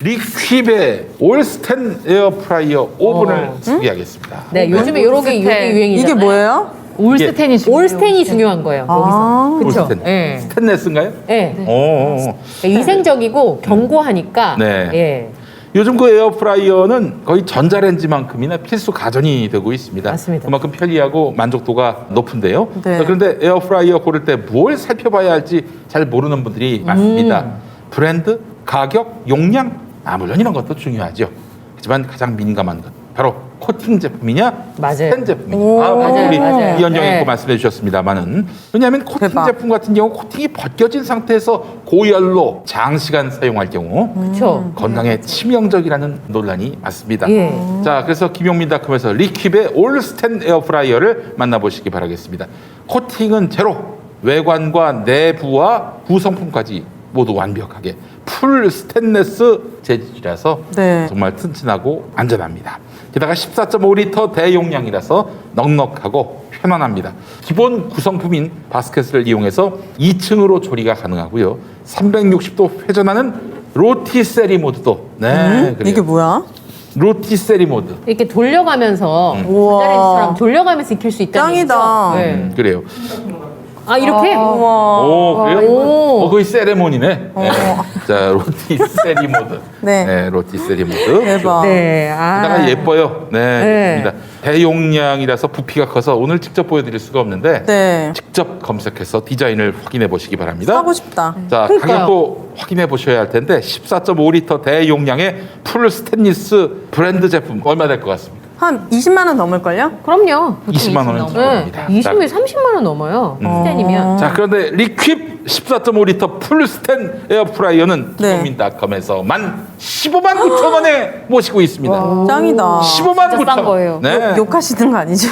리퀴베 올스텐 에어프라이어 오븐을 소개하겠습니다. 네, 요즘에 이게 유행이잖아요. 이게 뭐예요? 올스텐이 올스텐이 중요한 거예요. 여기서. 그렇죠. 올스텐. 네. 스테인레스인가요? 네. 오. 위생적이고 견고하니까. 네. 예. 요즘 그 에어프라이어는 거의 전자레인지만큼이나 필수 가전이 되고 있습니다. 맞습니다. 그만큼 편리하고 만족도가 높은데요. 네. 그런데 에어프라이어 고를 때 뭘 살펴봐야 할지 잘 모르는 분들이 많습니다. 브랜드, 가격, 용량, 물론 이런 것도 중요하죠. 하지만 가장 민감한 것 바로 코팅 제품이냐, 맞아요. 스텐 제품이냐. 맞아요, 우리 맞아요. 이현정 네. 님 말씀해 주셨습니다만은 왜냐하면 코팅 대박. 제품 같은 경우 코팅이 벗겨진 상태에서 고열로 장시간 사용할 경우 그렇죠. 건강에 치명적이라는 논란이 많습니다. 예. 자, 그래서 김용민닷컴에서 리퀴베 올스텐 에어프라이어를 만나보시기 바라겠습니다. 코팅은 제로, 외관과 내부와 구성품까지 모두 완벽하게 풀 스테인레스 재질이라서 네. 정말 튼튼하고 안전합니다. 게다가 14.5리터 대용량이라서 넉넉하고 편안합니다. 기본 구성품인 바스켓을 이용해서 2층으로 조리가 가능하고요. 360도 회전하는 로티세리 모드도 그래요. 이게 뭐야? 로티세리 모드. 이렇게 돌려가면서 우와. 전자레인지처럼 돌려가면서 익힐 수 있다는 짱이다. 거죠? 네. 그래요. 이렇게? 우와. 오, 그래요? 오. 거의 세레모니네. 네. 자, 로티세리 모드. 네. 로티세리 모드. 대박. 네. 게다가 예뻐요. 네. 예쁩니다. 대용량이라서 부피가 커서 오늘 직접 보여드릴 수가 없는데 네. 직접 검색해서 디자인을 확인해 보시기 바랍니다. 사고 싶다. 자, 그러니까요. 가격도 확인해 보셔야 할 텐데 14.5리터 대용량의 풀 스테인리스 브랜드 제품 얼마 될 것 같습니다. 한 20만 원 넘을걸요? 그럼요. 20만 원은 네. 넘어갑니다. 20에 30만 원 넘어요. 스텐이면. 자, 그런데 리퀴 14.5리터 풀 스텐 에어프라이어는 네. 김용민닷컴에서만 15만 9천 원에 모시고 있습니다. 짱이다. 15만 진짜 9천 싼 원. 거예요. 네. 욕하시는 거 아니죠?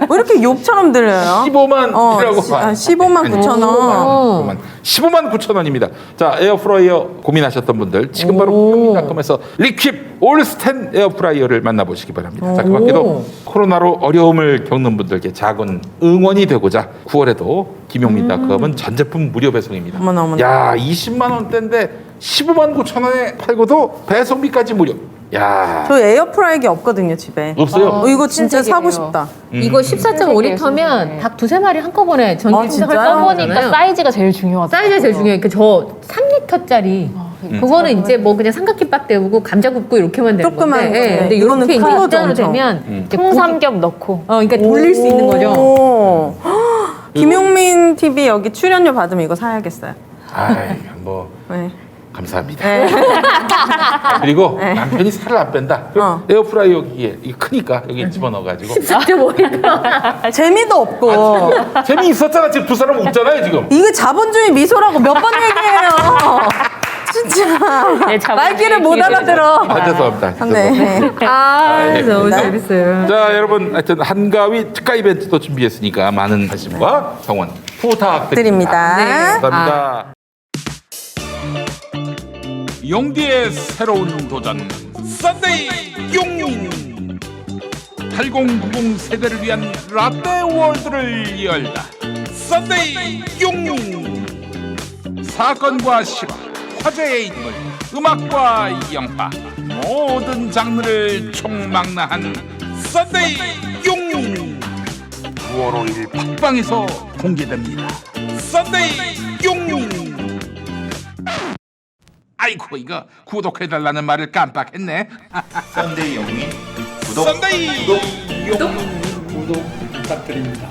왜 이렇게 욕처럼 들려요? 15만이라고 봐요. 15만 9천 원. 15만 9천 원입니다. 자, 에어프라이어 고민하셨던 분들 지금 바로 김용민닷컴에서 리퀴 올스텐 에어프라이어를 만나보시기 바랍니다. 자, 그 밖에도 코로나로 어려움을 겪는 분들께 작은 응원이 되고자 9월에도 김용민닷컴은 전 제품 무료 배송입니다. 어머나, 어머나. 야, 20만 원대인데 15만 9천 원에 팔고도 배송비까지 무료. 야, 저 에어프라이기 없거든요, 집에. 없어요? 이거 진짜 사고 신세계예요. 싶다. 이거 14.5리터면 닭 두세 마리 한꺼번에 전기통닭을 진짜요? 써보니까 사이즈가 제일 중요하다. 사이즈가 제일 중요해요. 저 3리터짜리 그거는 이제 뭐 그냥 삼각김밥 때우고 감자 굽고 이렇게만 되는 조그만 건데. 거. 예. 근데 이거는 이렇게 이제 큰 거죠, 입장으로 엄청. 되면 이제 통삼겹 넣고. 그러니까 돌릴 수 있는 거죠. 오. 김용민 TV 여기 출연료 받으면 이거 사야겠어요. 아이, 뭐 네. 감사합니다. 그리고 남편이 살을 안 뺀다. 그럼 에어프라이어 기에 이게 크니까 여기 집어넣어가지고 14.5리터. 재미도 없고. 재미 있었잖아. 지금 두 사람 웃잖아요 지금. 이게 자본주의 미소라고 몇 번 얘기해요. 진짜. 네, 자본주의 말귀를 못 기회를 알아들어. 죄송합니다. 네. 너무 네. 재밌어요. 자, 여러분 하여튼 한가위 특가 이벤트도 준비했으니까 많은 관심과 성원 부탁드립니다. 드립니다. 네, 감사합니다. 용기의 새로운 도전 썬데이 용인 8090 세대를 위한 라떼 월드를 열다. 썬데이 용인 사건과 실화, 화제의 인물, 음악과 영화 모든 장르를 총망라한 썬데이 용인 9월 5일 팟빵에서 공개됩니다. 썬데이 용인. 아이고, 이거 구독해달라는 말을 깜빡했네. 썬데이 영민 구독 썬데이 구독 부탁드립니다.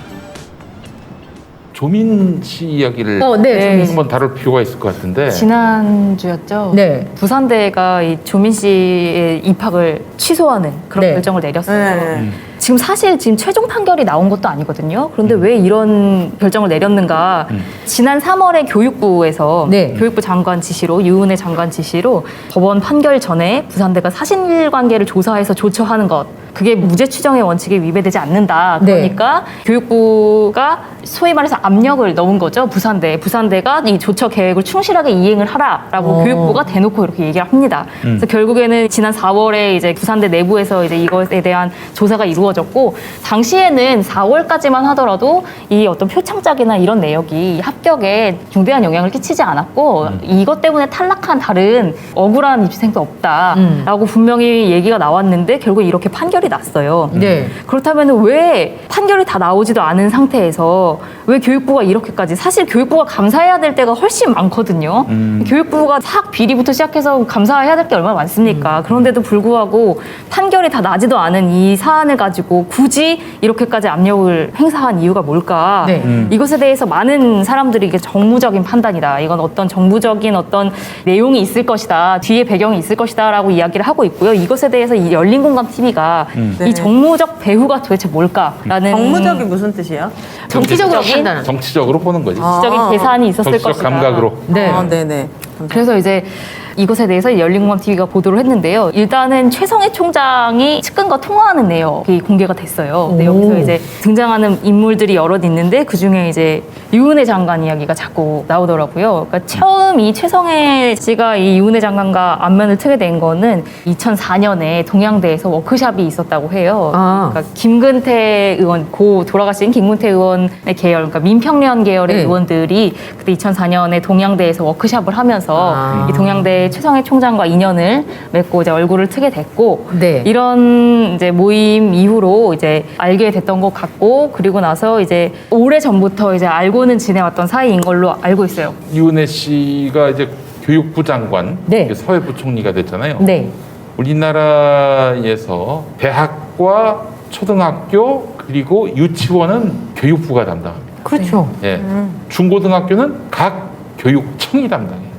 조민 씨 이야기를 네. 한번 다룰 필요가 있을 것 같은데. 지난주였죠. 네. 부산대가 이 조민 씨의 입학을 취소하는 그런 네. 결정을 내렸어요. 네. 지금 사실 최종 판결이 나온 것도 아니거든요. 그런데 왜 이런 결정을 내렸는가? 지난 3월에 교육부에서 네. 교육부 장관 지시로 유은혜 장관 지시로 법원 판결 전에 부산대가 사실관계를 조사해서 조처하는 것 그게 무죄 추정의 원칙에 위배되지 않는다. 네. 그러니까 교육부가 소위 말해서 압력을 넣은 거죠. 부산대가 이 조처 계획을 충실하게 이행을 하라라고 교육부가 대놓고 이렇게 얘기를 합니다. 그래서 결국에는 지난 4월에 이제 부산대 내부에서 이제 이것에 대한 조사가 이루어졌고, 당시에는 4월까지만 하더라도 이 어떤 표창장이나 이런 내역이 합격에 중대한 영향을 끼치지 않았고 이것 때문에 탈락한 다른 억울한 입시생도 없다라고 분명히 얘기가 나왔는데 결국 이렇게 판결이 났어요. 네. 그렇다면 왜 판결이 다 나오지도 않은 상태에서 왜 교육부가 이렇게까지, 사실 교육부가 감사해야 될 때가 훨씬 많거든요. 교육부가 학 비리부터 시작해서 감사해야 될 게 얼마나 많습니까? 그런데도 불구하고 판결이 다 나지도 않은 이 사안을 가지고 굳이 이렇게까지 압력을 행사한 이유가 뭘까? 네. 이것에 대해서 많은 사람들이 이게 정무적인 판단이다. 이건 어떤 정부적인 어떤 내용이 있을 것이다. 뒤에 배경이 있을 것이다. 라고 이야기를 하고 있고요. 이것에 대해서 이 열린공감TV가 네. 이 정무적 배후가 도대체 뭘까라는 정무적이 무슨 뜻이야? 정치적으로 정치적인- 판단하는. 정치적으로 보는 거지. 정치적인 계산이 있었을 정치적 것이다. 감각으로. 네. 네네. 그래서 이제 이것에 대해서 열린공감TV가 보도를 했는데요. 일단은 최성해 총장이 측근과 통화하는 내역이 공개가 됐어요. 근데 여기서 이제 등장하는 인물들이 여럿 있는데 그 중에 이제 유은혜 장관 이야기가 자꾸 나오더라고요. 그러니까 처음 이 최성해 씨가 이 유은혜 장관과 안면을 트게 된 거는 2004년에 동양대에서 워크숍이 있었다고 해요. 아. 그러니까 김근태 의원, 고 돌아가신 김근태 의원의 계열, 그러니까 민평련 계열의 네. 의원들이 그때 2004년에 동양대에서 워크숍을 하면서 아. 이 동양대 최성해 총장과 인연을 맺고 이제 얼굴을 트게 됐고, 네. 이런 이제 모임 이후로 이제 알게 됐던 것 같고, 그리고 나서 이제 오래 전부터 이제 알고는 지내왔던 사이인 걸로 알고 있어요. 이은혜 씨가 이제 교육부 장관, 네. 사회부총리가 됐잖아요. 네. 우리나라에서 대학과 초등학교 그리고 유치원은 교육부가 담당합니다. 그렇죠. 예. 중고등학교는 각 교육청이 담당해요.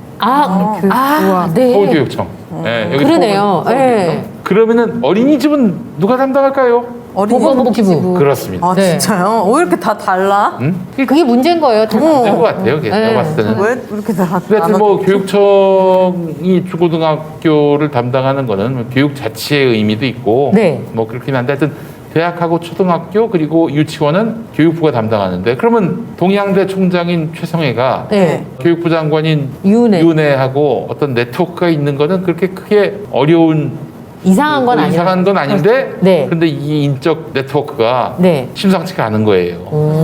네. 서울교육청. 예, 여기 그러네요. 서울교육청. 예. 그러면은 어린이집은 누가 담당할까요? 보건복지부. 그렇습니다. 아 네. 진짜요? 왜 이렇게 다 달라? 그게 문제인 거예요. 안된 것 같아요. 제가 네. 봤을 때는. 왜 이렇게 다 하여튼 뭐 교육청이 중고등학교를 담당하는 거는 뭐 교육 자체의 의미도 있고 네. 뭐 그렇긴 한데 하여튼 대학하고 초등학교 그리고 유치원은 교육부가 담당하는데, 그러면 동양대 총장인 최성해가 네. 교육부 장관인 유은혜. 유은혜하고 어떤 네트워크가 있는 거는 그렇게 크게 어려운 이상한 건 아니에요. 이상한 건 아닌데 네. 근데 이 인적 네트워크가 네. 심상치가 않은 거예요.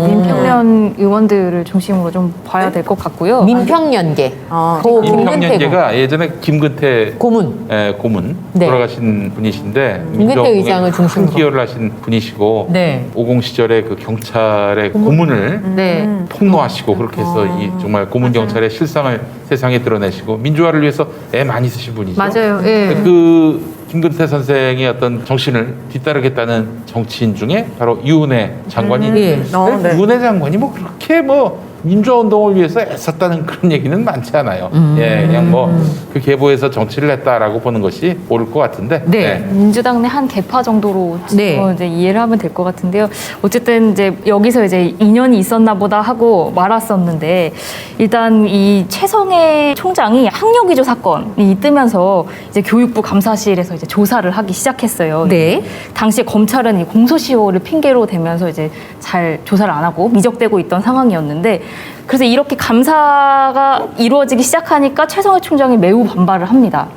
민평련 의원들을 중심으로 좀 봐야 될 것 같고요. 민평연계. 아, 고 김근태 임평연계가 예전에 김근태 고문. 고문 네. 돌아가신 분이신데 김근태 민주화운동에 의장을 큰 중심으로. 기여를 하신 분이시고 네. 50 시절에 그 경찰의 고문을 네. 폭로하시고 그렇게 해서 이 정말 고문 경찰의 실상을 세상에 드러내시고 민주화를 위해서 애 많이 쓰신 분이죠. 맞아요. 예. 그 김근태 선생의 어떤 정신을 뒤따르겠다는 정치인 중에 바로 유은혜 장관이 있는데 네. 유은혜 장관이 뭐 그렇게 뭐 민주화 운동을 위해서 애썼다는 그런 얘기는 많지 않아요. 예, 그냥 뭐 그 계보에서 정치를 했다라고 보는 것이 옳을 것 같은데. 네. 민주당 내 한 개파 정도로 네. 이제 이해를 하면 될 것 같은데요. 어쨌든 이제 여기서 이제 인연이 있었나 보다 하고 말았었는데, 일단 이 최성해 총장이 학력위조 사건이 뜨면서 이제 교육부 감사실에서 이제 조사를 하기 시작했어요. 네. 당시에 검찰은 이 공소시효를 핑계로 대면서 이제 잘 조사를 안 하고 미적대고 있던 상황이었는데, 그래서 이렇게 감사가 이루어지기 시작하니까 최성해 총장이 매우 반발을 합니다.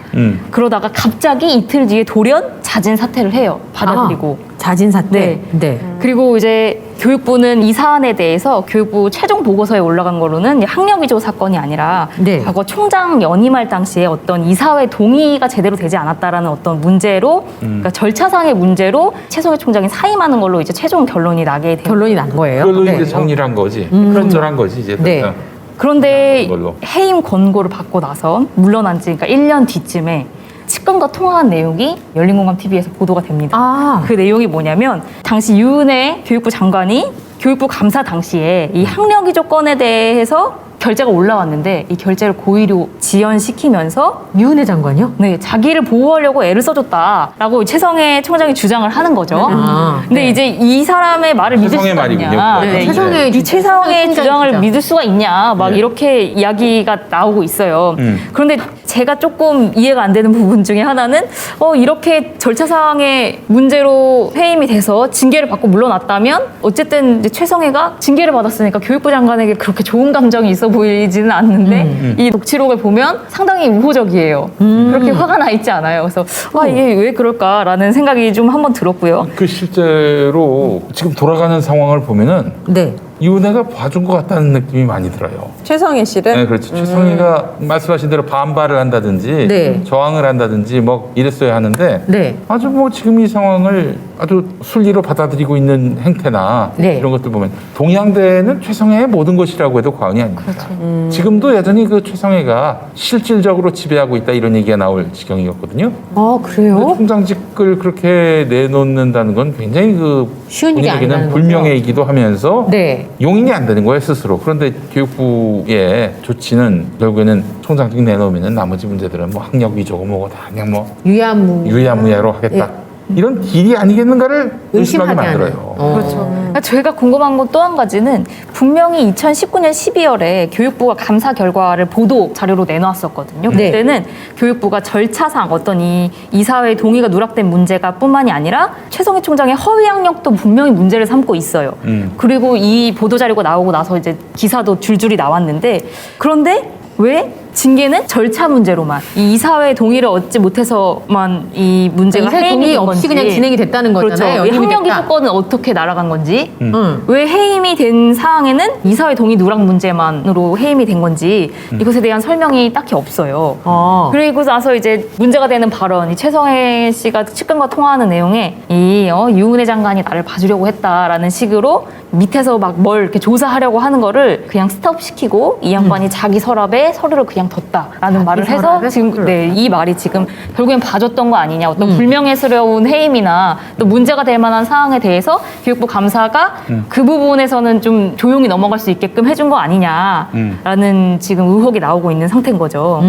그러다가 갑자기 이틀 뒤에 돌연 자진 사퇴를 해요. 받아들이고. 자진 사퇴. 네. 네. 그리고 이제 교육부는 이 사안에 대해서 교육부 최종 보고서에 올라간 거로는 학력 위조 사건이 아니라 네. 과거 총장 연임할 당시에 어떤 이사회 동의가 제대로 되지 않았다라는 어떤 문제로, 그러니까 절차상의 문제로 최성해 총장이 사임하는 걸로 이제 최종 결론이 나게 된 결론이 난 거예요. 그걸로 네. 이제 정리를 한 거지. 그런절한 거지 이제. 네. 그런데 걸로. 해임 권고를 받고 나서 물러난 지 그러니까 1년 뒤쯤에 측근과 통화한 내용이 열린공감TV에서 보도가 됩니다. 아. 그 내용이 뭐냐면 당시 유은혜 교육부 장관이 교육부 감사 당시에 이 학력 위조 건에 대해서 결재가 올라왔는데 이 결재를 고의로 지연시키면서 유은혜 장관이요? 네, 자기를 보호하려고 애를 써줬다라고 최성해 총장이 주장을 하는 거죠. 아, 근데 이제 이 사람의 말을 믿을 최성해 수가 말이군요. 있냐? 네, 최성해 이 최성의 총장 주장을 주장. 믿을 수가 있냐? 막 네. 이렇게 이야기가 나오고 있어요. 그런데 제가 조금 이해가 안 되는 부분 중에 하나는 이렇게 절차상의 문제로 해임이 돼서 징계를 받고 물러났다면 어쨌든 이제 최성해가 징계를 받았으니까 교육부 장관에게 그렇게 좋은 감정이 있어 보이지는 않는데 이 녹취록을 보면 상당히 우호적이에요. 그렇게 화가 나 있지 않아요. 그래서 이게 왜 그럴까라는 생각이 좀 한번 들었고요. 그 실제로 지금 돌아가는 상황을 보면은 네. 이은혜가 봐준 것 같다는 느낌이 많이 들어요. 최성애 씨를 네, 그렇죠. 최성희가 말씀하신 대로 반발을 한다든지 네. 저항을 한다든지 뭐 이랬어야 하는데 네. 아주 뭐 지금 이 상황을 아주 순리로 받아들이고 있는 행태나 네. 이런 것들 보면 동양대는 최성애의 모든 것이라고 해도 과언이 아닙니다. 지금도 여전히 그 최성애가 실질적으로 지배하고 있다 이런 얘기가 나올 지경이었거든요. 아, 그래요? 총장직을 그렇게 내놓는다는 건 굉장히 그 쉬운 일이 본인에게는 아니라는 거죠. 불명예이기도 하면서 네. 용인이 안 되는 거예요 스스로. 그런데 교육부의 조치는 결국에는 총장직 내놓으면 나머지 문제들은 뭐 학력 위조고 뭐고 다 그냥 뭐 유야무야로 하겠다. 이런 딜이 아니겠는가를 의심하게 의심하게 만들어요. 하는. 그렇죠. 그러니까 제가 궁금한 건 또 한 가지는 분명히 2019년 12월에 교육부가 감사 결과를 보도 자료로 내놨었거든요. 네. 그때는 교육부가 절차상 어떤 이 이사회 동의가 누락된 문제가 뿐만이 아니라 최성희 총장의 허위 학력도 분명히 문제를 삼고 있어요. 그리고 이 보도 자료가 나오고 나서 이제 기사도 줄줄이 나왔는데 그런데 왜 징계는 절차 문제로만 이 이사회 동의를 얻지 못해서만 이 문제가 이사회 해임이 동의 된 없이 건지 그냥 진행이 됐다는 그렇죠. 거잖아요. 이 연임이 학력이 됐다. 조건은 어떻게 날아간 건지 응. 왜 해임이 된 사항에는 이사회 동의 누락 문제만으로 해임이 된 건지 이것에 대한 설명이 딱히 없어요. 그리고 나서 이제 문제가 되는 발언, 이 최성해 씨가 측근과 통화하는 내용에 유은혜 장관이 나를 봐주려고 했다라는 식으로 밑에서 막 뭘 이렇게 조사하려고 하는 거를 그냥 스톱시키고 이 양반이 자기 서랍에 서류를 그냥 뒀다라는 말을 해서 서랍에 지금 서류를 이 말이 지금 결국엔 봐줬던 거 아니냐 어떤 불명예스러운 해임이나 또 문제가 될 만한 사항에 대해서 교육부 감사가 그 부분에서는 좀 조용히 넘어갈 수 있게끔 해준 거 아니냐라는 지금 의혹이 나오고 있는 상태인 거죠.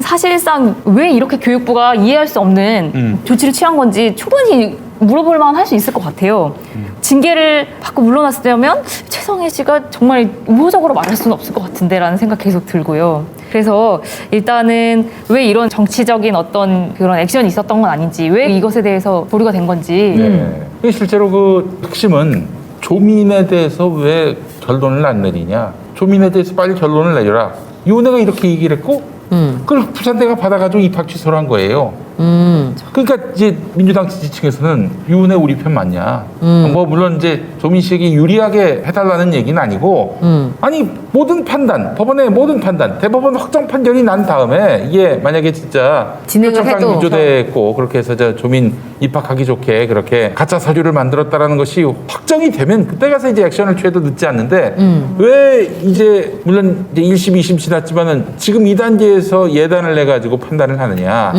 사실상 왜 이렇게 교육부가 이해할 수 없는 조치를 취한 건지 충분히 물어볼 만한 할 수 있을 것 같아요. 징계를 받고 물러났으면 최성해 씨가 정말 우호적으로 말할 수는 없을 것 같은데라는 생각 계속 들고요. 그래서 일단은 왜 이런 정치적인 어떤 그런 액션이 있었던 건 아닌지, 왜 이것에 대해서 보류가 된 건지. 네. 실제로 그 핵심은 조민에 대해서 왜 결론을 안 내리냐. 조민에 대해서 빨리 결론을 내려라. 이은혜가 이렇게 얘기를 했고 그걸 부산대가 받아가지고 입학 취소를 한 거예요. 그러니까 이제 민주당 지지층에서는 유은혜 우리 편 맞냐. 뭐 물론 이제 조민 씨에게 유리하게 해달라는 얘기는 아니고 아니 모든 판단, 법원의 모든 판단, 대법원 확정 판결이 난 다음에 이게 만약에 진짜 진행을 해도 위조됐고 그렇게 해서 저 조민 입학하기 좋게 그렇게 가짜 서류를 만들었다라는 것이 확정이 되면 그때 가서 이제 액션을 취해도 늦지 않는데 왜 이제 물론 이제 1심, 2심 지났지만은 지금 이 단계에서 예단을 내 가지고 판단을 하느냐.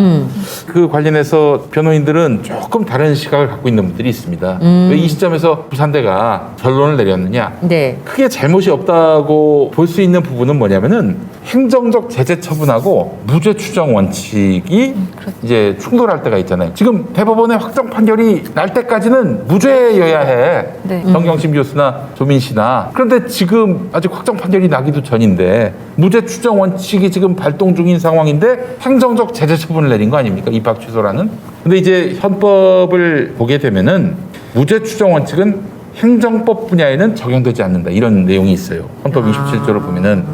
그 관련해서 변호인들은 조금 다른 시각을 갖고 있는 분들이 있습니다. 왜 이 시점에서 부산대가 결론을 내렸느냐? 네. 크게 잘못이 없다고 볼 수 있는 부분은 뭐냐면은 행정적 제재 처분하고 무죄 추정 원칙이 이제 충돌할 때가 있잖아요. 지금 대법원의 확정 판결이 날 때까지는 무죄여야 해. 네. 정경심 교수나 조민 씨나. 그런데 지금 아직 확정 판결이 나기도 전인데 무죄 추정 원칙이 지금 발동 중인 상황인데 행정적 제재 처분을 내린 거 아닙니까? 입학 취소라는. 근데 이제 헌법을 보게 되면은 무죄 추정 원칙은 행정법 분야에는 적용되지 않는다. 이런 내용이 있어요. 헌법 27조를 보면은.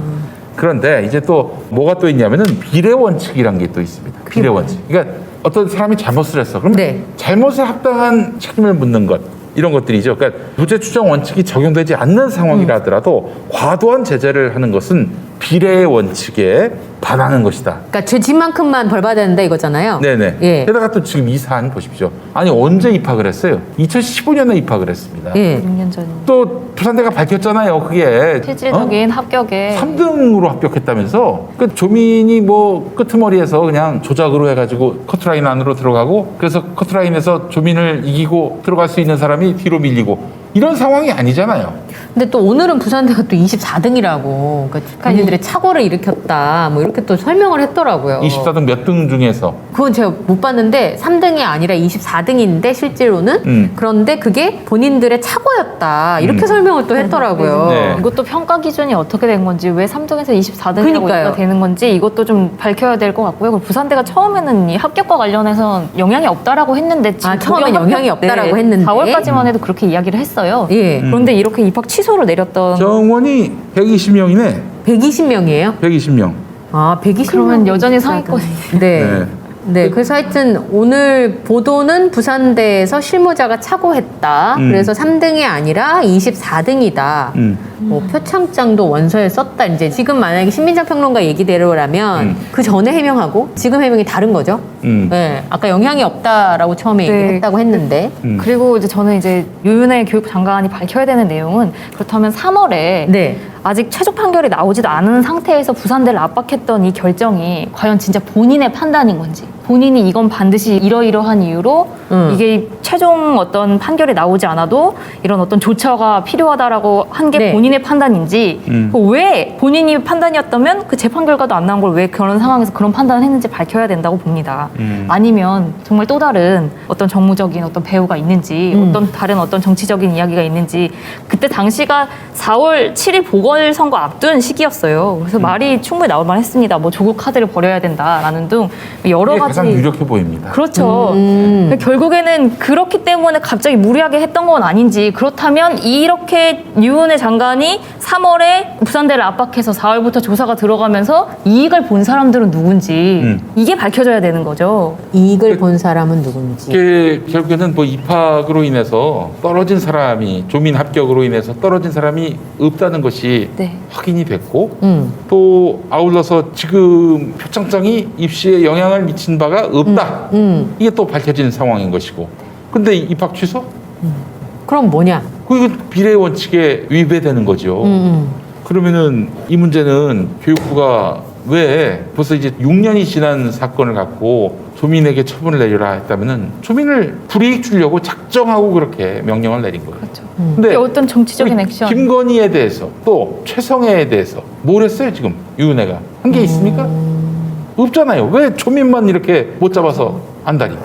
그런데 이제 또 뭐가 또 있냐면은 비례 원칙이라는 게 또 있습니다. 비례 원칙. 그러니까 어떤 사람이 잘못을 했어. 그러면 네. 잘못에 합당한 책임을 묻는 것. 이런 것들이죠. 그러니까 무죄 추정 원칙이 적용되지 않는 상황이라 하더라도 과도한 제재를 하는 것은 비례의 원칙에 반하는 것이다. 그러니까 죄진만큼만 벌 받아야 된다 이거잖아요. 네네. 예. 게다가 또 지금 이 사안 보십시오. 아니 언제 입학을 했어요? 2015년에 입학을 했습니다. 예. 6년 전 또 부산대가 밝혔잖아요. 그게 실질적인 합격에 3등으로 합격했다면서. 그 조민이 뭐 끄트머리에서 그냥 조작으로 해가지고 커트라인 안으로 들어가고 그래서 커트라인에서 조민을 이기고 들어갈 수 있는 사람이 뒤로 밀리고 이런 상황이 아니잖아요. 근데 또 오늘은 부산대가 또 24등이라고 그러니까 본인들의 착오를 일으켰다 뭐 이렇게 또 설명을 했더라고요. 24등 몇 등 중에서 그건 제가 못 봤는데 3등이 아니라 24등인데 실제로는 그런데 그게 본인들의 착오였다 이렇게 설명을 또 했더라고요. 네. 이것도 평가 기준이 어떻게 된 건지 왜 3등에서 24등이라고 그러니까요. 얘기가 되는 건지 이것도 좀 밝혀야 될 것 같고요. 그리고 부산대가 처음에는 이 합격과 관련해서 영향이 없다라고 했는데 지금 처음엔 영향이 없다라고 했는데 4월까지만 해도 그렇게 이야기를 했어요. 예. 그런데 이렇게 입학 취소를 내렸던 정원이 120명이네. 120명이에요? 120명. 아, 120명. 그러면 여전히 상위권이 네. 네, 그래서 하여튼 오늘 보도는 부산대에서 실무자가 착오했다. 그래서 3등이 아니라 24등이다. 뭐 표창장도 원서에 썼다. 이제 지금 만약에 신민정 평론가 얘기대로라면 그 전에 해명하고 지금 해명이 다른 거죠. 네, 아까 영향이 없다라고 처음에 네. 얘기를 했다고 했는데. 그리고 이제 저는 이제 유은혜 교육부 장관이 밝혀야 되는 내용은 그렇다면 3월에 네. 아직 최종 판결이 나오지도 않은 상태에서 부산대를 압박했던 이 결정이 과연 진짜 본인의 판단인 건지 본인이 이건 반드시 이러이러한 이유로 이게 최종 어떤 판결이 나오지 않아도 이런 어떤 조처가 필요하다라고 한 게 네. 본인의 판단인지 왜 본인이 판단이었다면 그 재판 결과도 안 나온 걸 왜 그런 상황에서 그런 판단을 했는지 밝혀야 된다고 봅니다. 아니면 정말 또 다른 어떤 정무적인 어떤 배후가 있는지 어떤 다른 어떤 정치적인 이야기가 있는지 그때 당시가 4월 7일 보궐선거 앞둔 시기였어요. 그래서 말이 충분히 나올 만했습니다. 뭐 조국 카드를 버려야 된다라는 등 여러 이게 가지 가장 유력해 보입니다. 그렇죠. 그러니까 결국에는 그렇기 때문에 갑자기 무리하게 했던 건 아닌지 그렇다면 이렇게 유은혜 장관이 3월에 부산대를 압박해서 4월부터 조사가 들어가면서 이익을 본 사람들은 누군지 이게 밝혀져야 되는 거죠. 이익을 본 사람은 누군지. 이게 결국에는 뭐 입학으로 인해서 떨어진 사람이 조민 합격으로 인해서 떨어진 사람이 없다는 것이 네. 확인이 됐고 또 아울러서 지금 표창장이 입시에 영향을 미친 바가 없다. 이게 또 밝혀진 상황인 것이고. 근데 입학 취소? 그럼 뭐냐? 그 비례 원칙에 위배되는 거죠. 그러면은 이 문제는 교육부가 왜 벌써 이제 6년이 지난 사건을 갖고 조민에게 처분을 내리라 했다면은 조민을 불이익 주려고 작정하고 그렇게 명령을 내린 거예요. 그렇죠. 근데 이게 어떤 정치적인 우리 액션. 김건희에 대해서 또 최성애에 대해서 뭘 했어요 지금 유은혜가 한 게 있습니까? 없잖아요. 왜 조민만 이렇게 못 잡아서 안달이?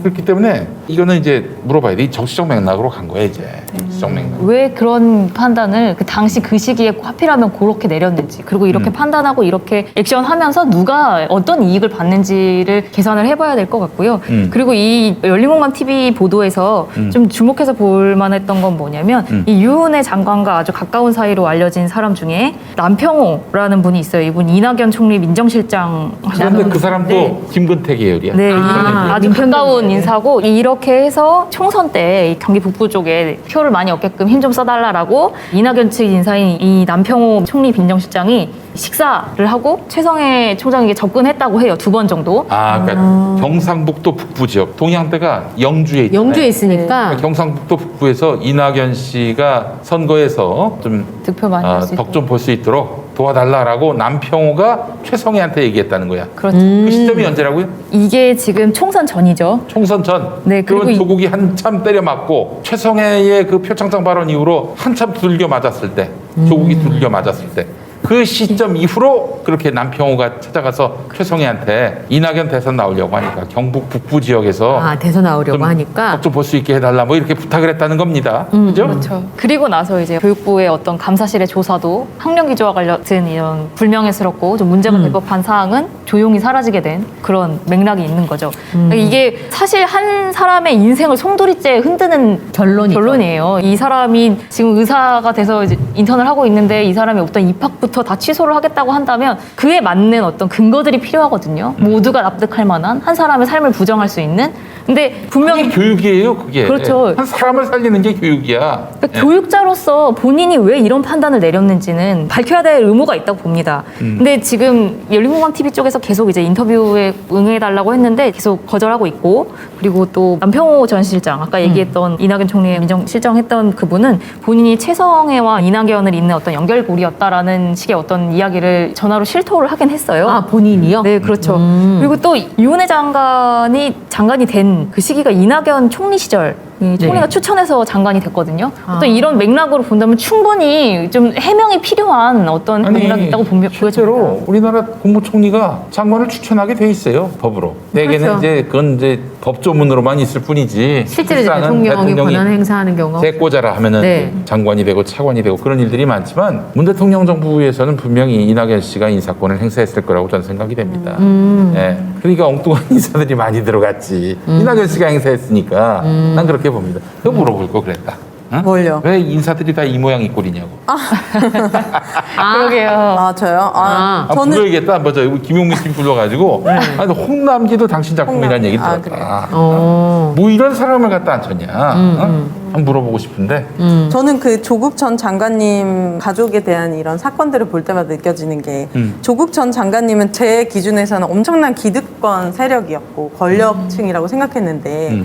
그렇기 때문에 이거는 이제 물어봐야 돼. 이 정치적 맥락으로 간 거야 이제. 정치적 맥락. 왜 그런 판단을 그 당시 그 시기에 하필하면 그렇게 내렸는지 그리고 이렇게 판단하고 이렇게 액션하면서 누가 어떤 이익을 받는지를 계산을 해봐야 될 것 같고요. 그리고 이 열린공감 TV 보도에서 좀 주목해서 볼 만했던 건 뭐냐면 이 유은혜 장관과 아주 가까운 사이로 알려진 사람 중에 남평호라는 분이 있어요. 이분 이낙연 총리 민정실장 그런데 그 사람도 김근태 계열이야. 네, 아주 가까운 인사고 이렇게 해서 총선 때 이 경기 북부 쪽에 표를 많이 얻게끔 힘 좀 써달라라고 이낙연 측 인사인 이 남평호 총리 민정실장이 식사를 하고 최성애 총장에게 접근했다고 해요. 2번 정도. 아, 그러니까 경상북도 북부 지역 동양대가 영주에 있잖아요. 영주에 있으니까. 그러니까 경상북도 북부에서 이낙연 씨가 선거에서 좀 득표 많이 할 수 덕 좀 볼 수 있도록 도와달라라고 남평호가 최성애한테 얘기했다는 거야. 그렇죠. 그 시점이 언제라고요? 이게 지금 총선 전이죠. 총선 전. 네, 그러면 그리고 조국이 한참 때려 맞고 최성애의 그 표창장 발언 이후로 한참 두들겨 맞았을 때, 조국이 두들겨 맞았을 때. 그 시점 이후로 그렇게 남평호가 찾아가서 최성애한테 이낙연 대선 나오려고 하니까 경북 북부 지역에서 아, 대선 나오려고 하니까. 좀 볼 수 있게 해달라 뭐 이렇게 부탁을 했다는 겁니다. 그죠? 그렇죠. 그리고 나서 이제 교육부의 어떤 감사실의 조사도 학령 기조와 같은 이런 불명예스럽고 좀 문제가 될 법한 사항은 조용히 사라지게 된 그런 맥락이 있는 거죠. 그러니까 이게 사실 한 사람의 인생을 송두리째 흔드는 결론이에요. 이 사람이 지금 의사가 돼서 이제 인턴을 하고 있는데 이 사람이 어떤 입학부터 다 취소를 하겠다고 한다면 그에 맞는 어떤 근거들이 필요하거든요. 모두가 납득할 만한 한 사람의 삶을 부정할 수 있는. 근데 분명히 그게 교육이에요, 그게. 그렇죠. 한 사람을 살리는 게 교육이야. 그러니까 교육자로서 본인이 왜 이런 판단을 내렸는지는 밝혀야 될 의무가 있다고 봅니다. 근데 지금 열린공감 TV 쪽에서 계속 이제 인터뷰에 응해달라고 했는데 계속 거절하고 있고 그리고 또 남평호 전 실장 아까 얘기했던 이낙연 총리의 민정실장 했던 그분은 본인이 최성애와 이낙연을 잇는 어떤 연결고리였다라는 식의 어떤 이야기를 전화로 실토를 하긴 했어요. 아, 본인이요? 네, 그렇죠. 그리고 또 유은혜 장관이 된 그 시기가 이낙연 총리 시절 이 총리가 네. 추천해서 장관이 됐거든요. 아. 또 이런 맥락으로 본다면 충분히 좀 해명이 필요한 어떤 맥락이 있다고 실제로 보여집니다. 우리나라 국무총리가 장관을 추천하게 돼 있어요, 법으로. 대개는 그렇죠. 이제 그건 이제 법조문으로만 있을 뿐이지. 실제로 이제 실상은 대통령이 권한 행사하는 경우가 대꼬자라 하면은 네. 장관이 되고 차관이 되고 그런 일들이 많지만 문 대통령 정부에서는 분명히 이낙연 씨가 인사권을 행사했을 거라고 저는 생각이 됩니다. 예. 그러니까 엉뚱한 인사들이 많이 들어갔지. 이낙연 씨가 행사했으니까 난 그렇게 봅니다. 그거 물어볼 거 그랬다. 응? 뭘요? 왜 인사들이 다 이 모양 이 꼴이냐고. 그러게요. 아 저요? 아, 저는 불러야겠다. 먼저 김용민 씨 불러가지고 아니, 홍남기도 당신 작품이라는 얘기 아, 들었다. 어. 뭐 이런 사람을 갖다 앉혔냐? 어? 한번 물어보고 싶은데. 저는 그 조국 전 장관님 가족에 대한 이런 사건들을 볼 때마다 느껴지는 게 조국 전 장관님은 제 기준에서는 엄청난 기득권 세력이었고 권력층이라고 생각했는데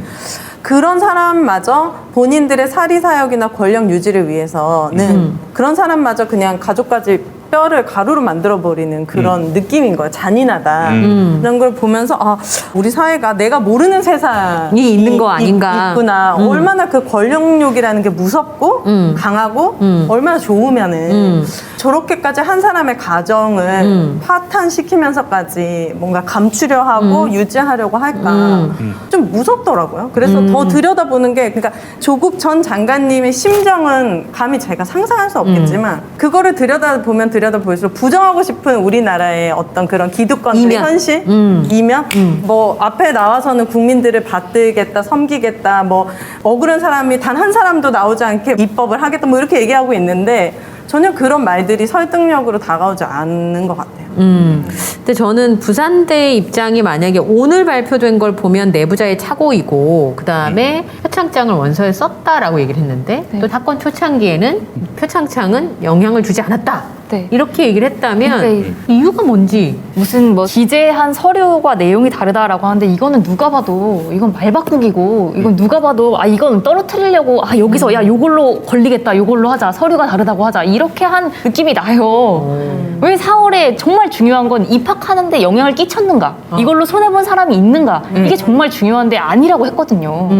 그런 사람마저 본인들의 사리사욕이나 권력 유지를 위해서는 그런 사람마저 그냥 가족까지 뼈를 가루로 만들어버리는 그런 느낌인 거예요. 잔인하다. 이런 걸 보면서 아 우리 사회가 내가 모르는 세상이 있는 거 아닌가. 있구나. 얼마나 그 권력욕이라는 게 무섭고 강하고 얼마나 좋으면은 저렇게까지 한 사람의 가정을 파탄시키면서까지 뭔가 감추려 하고 유지하려고 할까 좀 무섭더라고요. 그래서 더 들여다보는 게 그러니까 조국 전 장관님의 심정은 감히 제가 상상할 수 없겠지만 그거를 들여다보면 들여다볼수록 부정하고 싶은 우리나라의 어떤 그런 기득권들의 이면. 현실 이면 뭐 앞에 나와서는 국민들을 받들겠다 섬기겠다 뭐 억울한 사람이 단 한 사람도 나오지 않게 입법을 하겠다 뭐 이렇게 얘기하고 있는데 전혀 그런 말들이 설득력으로 다가오지 않는 것 같아요. 근데 저는 부산대 입장이 만약에 오늘 발표된 걸 보면 내부자의 착오이고 그 다음에 표창장을 원서에 썼다라고 얘기를 했는데 네. 또 사건 초창기에는 표창장은 영향을 주지 않았다. 네. 이렇게 얘기를 했다면 네. 이유가 뭔지 무슨 뭐 기재한 서류가 내용이 다르다라고 하는데 이거는 누가 봐도 이건 말 바꾸기고 이건 누가 봐도 아 이건 떨어뜨리려고 아 여기서 야 요걸로 걸리겠다 요걸로 하자 서류가 다르다고 하자 이렇게 한 느낌이 나요. 왜 4월에 정말 중요한 건 입학하는데 영향을 끼쳤는가 이걸로 손해본 사람이 있는가 이게 정말 중요한데 아니라고 했거든요.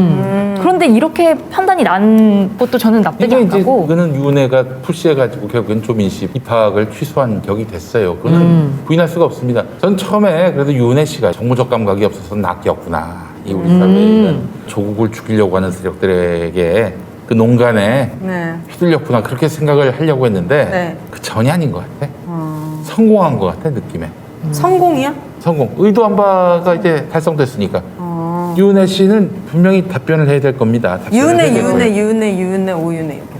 그런데 이렇게 판단이 난 것도 저는 납득이 이게 안 이제 가고 그거는 유은혜가 푸시해가지고 결국엔 조민씨 입학을 취소한 격이 됐어요. 그거는 부인할 수가 없습니다. 전 처음에 그래도 유은혜 씨가 정무적 감각이 없어서 낚였구나. 이 우리 사회는 조국을 죽이려고 하는 세력들에게 그 농간에 네. 휘둘렸구나 그렇게 생각을 하려고 했는데 네. 그 전이 아닌 것 같아. 성공한 것 같아 느낌에. 성공이야? 성공. 의도한 바가 이제 달성됐으니까. 유은혜 씨는 분명히 답변을 해야 될 겁니다. 답변을 해야 될 거예요. 유은혜, 오윤혜 이렇게.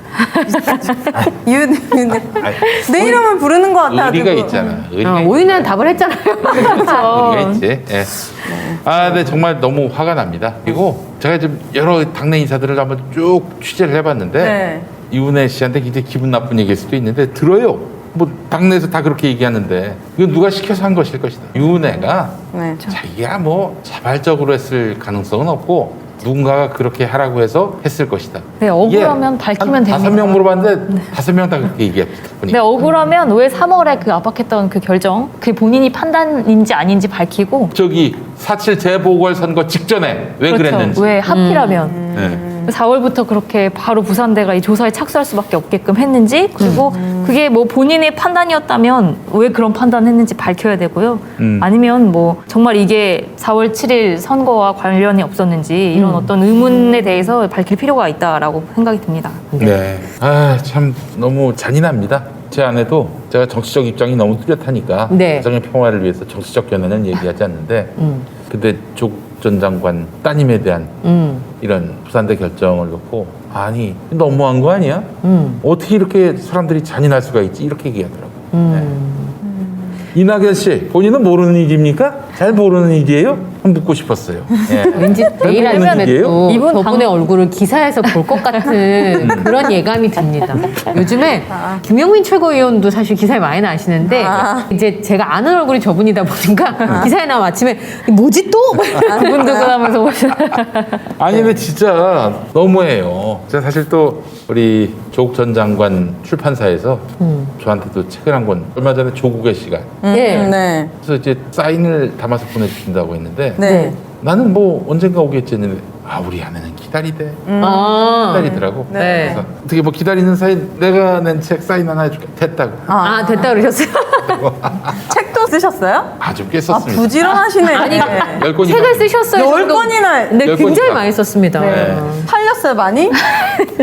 유은혜. 아니, 내 이름을 부르는 것 같아. 의리가 가지고. 있잖아. 의리가 오윤혜는 답을 했잖아요. 의리가 있지. 예. 아, 근데 정말 너무 화가 납니다. 그리고 제가 지금 여러 당내 인사들을 한번 쭉 취재를 해봤는데 네. 이은혜 씨한테 굉장히 기분 나쁜 얘기일 수도 있는데 들어요. 뭐 당내에서 다 그렇게 얘기하는데 이건 누가 시켜서 한 것일 것이다. 이은혜가 네. 자기가 뭐 자발적으로 했을 가능성은 없고 누군가가 그렇게 하라고 해서 했을 것이다. 네, 억울하면 이게 밝히면 한 됩니다. 5명 물어봤는데 5명 다 그렇게 얘기했다. 네, 억울하면 왜 3월에 그 압박했던 그 결정, 그게 본인이 판단인지 아닌지 밝히고 저기 4.7 재보궐선거 직전에 왜 그렇죠. 그랬는지. 왜 하필하면 네. 4월부터 그렇게 바로 부산대가 이 조사에 착수할 수밖에 없게끔 했는지 그리고 그게 뭐 본인의 판단이었다면 왜 그런 판단했는지 밝혀야 되고요. 아니면 뭐 정말 이게 4월 7일 선거와 관련이 없었는지 이런 어떤 의문에 대해서 밝힐 필요가 있다라고 생각이 듭니다. 네. 아, 참 너무 잔인합니다. 제 아내도 제가 정치적 입장이 너무 뚜렷하니까 네. 가정의 평화를 위해서 정치적 견해는 얘기하지 않는데 근데 조국 전 장관 따님에 대한 이런 부산대 결정을 놓고 아니 너무한 거 아니야? 어떻게 이렇게 사람들이 잔인할 수가 있지? 이렇게 얘기하더라고요. 네. 이낙연 씨 본인은 모르는 일입니까? 잘 모르는 일이에요? 한번 묻고 싶었어요. 예. 왠지 내일 모르는 아침에 일이에요? 또 이분 저분의 얼굴을 기사에서 볼 것 같은 그런 예감이 듭니다. 요즘에 김영민 최고위원도 사실 기사에 많이 나시는데 이제 제가 아는 얼굴이 저분이다 보니까 기사에 나와 아침에 뭐지 또? 두근두근하면서 보시는 아니 근데 진짜 너무해요. 제가 사실 또 우리 조국 전 장관 출판사에서 저한테도 책을 한 권 얼마 전에 조국의 시간 예. 네. 그래서 이제 사인을 담아서 보내주신다고 했는데 네. 나는 뭐 언젠가 오겠지 했는데 아 우리 아내는 기다리대. 아, 기다리더라고. 네. 그래서 어떻게 뭐 기다리는 사이 내가 낸 책 사인 하나 해줄게. 됐다고. 아, 됐다 그러셨어요? 책도 쓰셨어요? 아주 꽤 아, 썼습니다. 부지런하시네. 아니, 10권 책을 쓰셨어요. 10권이나 네, 10권 굉장히 이상. 많이 썼습니다. 네. 팔렸어요, 많이?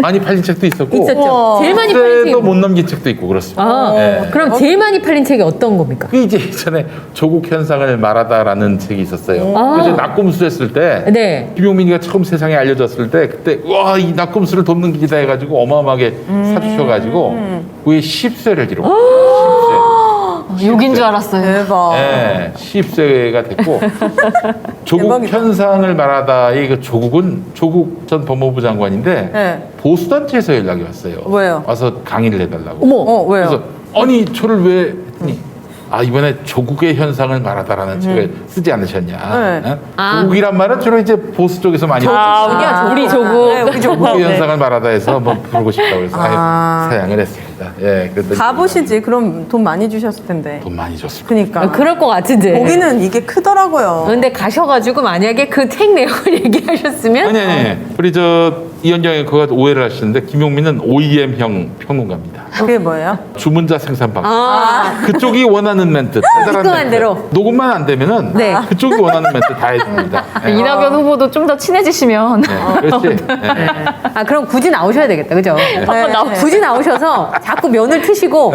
많이 팔린 책도 있었고 있었죠. 우와. 제일 많이 팔린 책이 도 못 넘긴 책도 있고 그렇습니다. 아, 네. 그럼 제일 많이 팔린 책이 어떤 겁니까? 그 이제 이전에 조국 현상을 말하다라는 책이 있었어요. 아. 그래서 낙곰수 했을 때 네. 김용민이가 처음 세상에 알려졌을 때 그때 와 이 낙곰수를 돕는 기다 해가지고 어마어마하게 사주셔가지고 그게 10세를 기록. 10세. 욕인 줄 알았어요. 대박. 네, 10세가 됐고 조국 대박이다. 현상을 말하다의 그 조국은 조국 전 법무부 장관인데 네. 보수단체에서 연락이 왔어요. 왜요? 와서 강의를 해달라고. 어머. 왜요? 그래서 아니 저를 왜 했더니 아 이번에 조국의 현상을 말하다라는 책을 쓰지 않으셨냐. 네. 어? 아. 조국이란 말은 주로 이제 보수 쪽에서 많이 조국이야, 우리 조국. 조국. 네, 우리 조국. 조국의 네. 현상을 말하다 해서 한번 부르고 싶다고 해서 사양을 했습니다. 예, 그랬더니 가보시지. 그럼 돈 많이 주셨을 텐데. 돈 많이 줬습니다. 그니까. 그럴 것 같은데. 거기는 이게 크더라고요. 근데 가셔가지고 만약에 그 책 내용을 얘기하셨으면 아니 우리 저 이현정이 그거 오해를 하시는데 김용민은 OEM형 평론가입니다. 그게 뭐예요? 주문자 생산 방식. 아, 그쪽이 원하는 멘트, 달달한 시큼한 멘트. 대로. 녹음만 안 되면은 네. 그쪽이 원하는 멘트 다 해줍니다. 네. 이낙연 후보도 좀 더 친해지시면 네, 그렇지. 네. 아 그럼 굳이 나오셔야 되겠다, 그죠? 굳이 나오셔서 자꾸 면을 트시고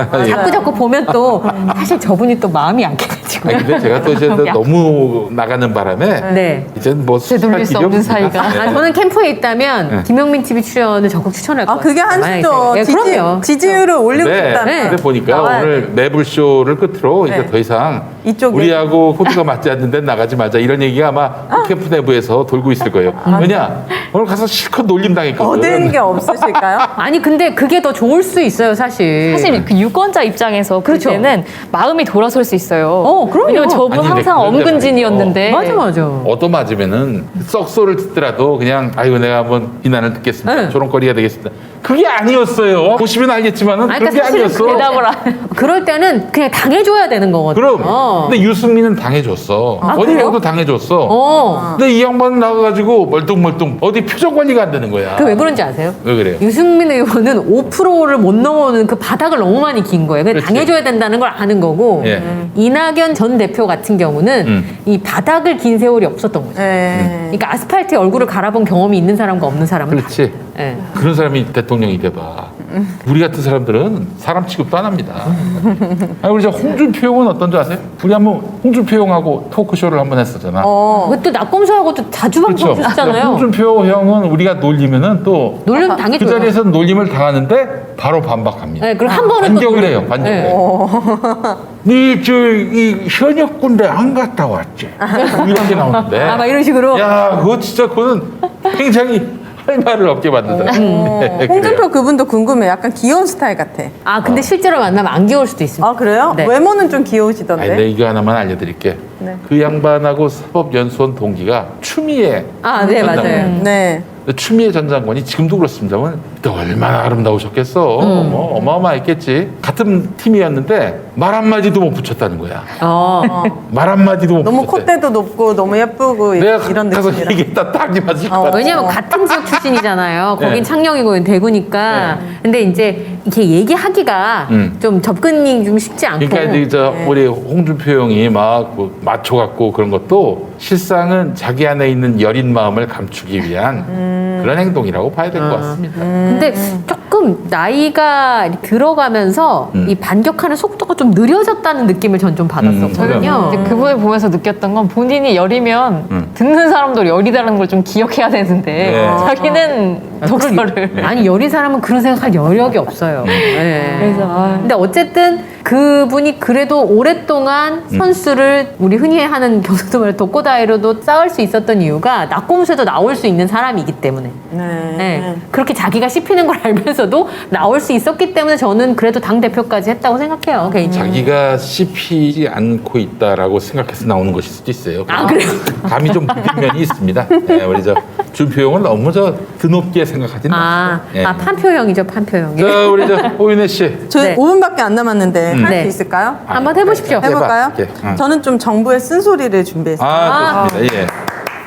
자꾸 보면 또 사실 저분이 또 마음이 약해가지고. 아니, 근데 제가 또 이제 또 너무 나가는 바람에 네. 이제 뭐 되돌릴 수 없는 사이가. 아, 저는 캠프에 있다면 네. 김용민 TV 출연을 적극 추천할 것 아, 같아요. 그게 한시죠. 예, 그럼요. 지지율을 올리고 네, 싶다면. 근데 보니까 나와야 오늘 매불쇼를 끝으로 이제 네. 더 이상 이쪽에. 우리하고 코드가 맞지 않는데 나가지 말자 이런 얘기가 아마 캠프 내부에서 돌고 있을 거예요. 왜냐? 오늘 가서 실컷 놀림 당했거든. 얻은 게 없으실까요? 아니 근데 그게 더 좋을 수 있어요, 사실. 사실 그 유권자 입장에서 볼 그렇죠. 때는 마음이 돌아설 수 있어요. 그럼요. 왜냐면 저분 아니, 근데 항상 그런 엄근진이었는데. 맞아. 얻어맞으면은 썩소를 듣더라도 그냥 아이고 내가 한번 비난을 듣겠습니다. 네. 조롱거리가 되겠습니다. 그게 아니었어요. 보시면 알겠지만은 아니, 그게 그러니까 사실은 아니었어. 대답을 안. 그럴 때는 그냥 당해줘야 되는 거거든. 그럼. 근데 유승민은 당해줬어. 어디 그래요? 형도 당해줬어. 어. 근데 이 양반은 나가가지고 멀뚱멀뚱 어디 표정 관리가 안 되는 거야. 그 왜 그런지 아세요? 왜 그래요? 유승민 의원은 5%를 못 넘어오는 그 바닥을 너무 많이 긴 거예요. 그래서 그렇지. 당해줘야 된다는 걸 아는 거고 예. 이낙연 전 대표 같은 경우는 이 바닥을 긴 세월이 없었던 거죠. 네. 그러니까 아스팔트에 얼굴을 갈아본 경험이 있는 사람과 없는 사람은 그렇지. 예. 그런 사람이 대통령이 돼봐. 우리 같은 사람들은 사람 취급도 안 합니다. 아니, 우리 저 홍준표 형은 어떤지 아세요? 우리 한번 홍준표 형하고 토크쇼를 한번 했었잖아. 그것도 낙검수하고도 자주 방송하셨잖아요. 홍준표 형은 우리가 놀리면은 또 놀리면 그 당해줘요. 자리에서 놀림을 당하는데 바로 반박합니다. 네, 그리고 한 번은 또 반격을 해요. 반격을. 네. 니저이 현역 군대 안 갔다 왔지? 이런 게 나오는데. 아, 막 이런 식으로. 야, 그거 진짜 그거는 굉장히 할 말을 없게 만든다. 네, 홍준표 그분도 궁금해. 약간 귀여운 스타일 같아. 아 근데 실제로 만나면 안 귀여울 수도 있습니다. 아, 그래요? 네. 외모는 좀 아니, 귀여우시던데. 근데 이거 하나만 알려드릴게. 네. 그 양반하고 사법연수원 동기가 추미애. 아, 네, 전 장관. 맞아요. 네. 추미애 전 장관이 지금도 그렇습니다만 그때 얼마나 아름다우셨겠어. 뭐 어마어마했겠지. 같은 팀이었는데 말 한마디도 못 붙였다는 거야. 말 한마디도 못 너무 붙였대. 콧대도 높고 너무 예쁘고 내가 이런 가서 느낌이라. 얘기했다 딱이 맞을 것 같아. 왜냐면 같은 지역 출신이잖아요. 거긴 네. 창녕이고 대구니까. 근데 이제 이렇게 얘기하기가 좀 접근이 좀 쉽지 않고. 그러니까 이제 우리 홍준표 형이 막그 맞춰갖고 그런 것도 실상은 자기 안에 있는 여린 마음을 감추기 위한 그런 행동이라고 봐야 될 것 같습니다. 근데 조금 나이가 들어가면서 이 반격하는 속도가 좀 느려졌다는 느낌을 전 좀 받았었거든요. 이제 그분을 보면서 느꼈던 건 본인이 열이면 듣는 사람도 열이다라는 걸 좀 기억해야 되는데 네. 자기는 독서를. 아니 여린 사람은 그런 생각할 여력이 없어요. 네. 그래서 근데 어쨌든 그분이 그래도 오랫동안 선수를 우리 흔히 하는 경상도말 독고다이로도 쌓을 수 있었던 이유가 낙곰수에도 나올 수 있는 사람이기 때문에. 네. 네. 그렇게 자기가 씹히는 걸 알면서도 나올 수 있었기 때문에 저는 그래도 당 대표까지 했다고 생각해요. 개인적으로. 자기가 씹히지 않고 있다라고 생각해서 나오는 것일 수도 있어요. 아, 그래요? 감이 좀 무딘 면이 있습니다. 네, 우리 저 준표 형은 너무 저 드높게 생각하진 아, 마세요. 네. 아 판표형이죠, 판표형. 자, 우리 저 오윤혜 씨. 저희 네. 5분밖에 안 남았는데 할 수 네. 있을까요? 한번 해보십시오. 해봐. 해볼까요? 이렇게. 응. 저는 좀 정부의 쓴소리를 준비했어요. 아, 좋습니다. 예.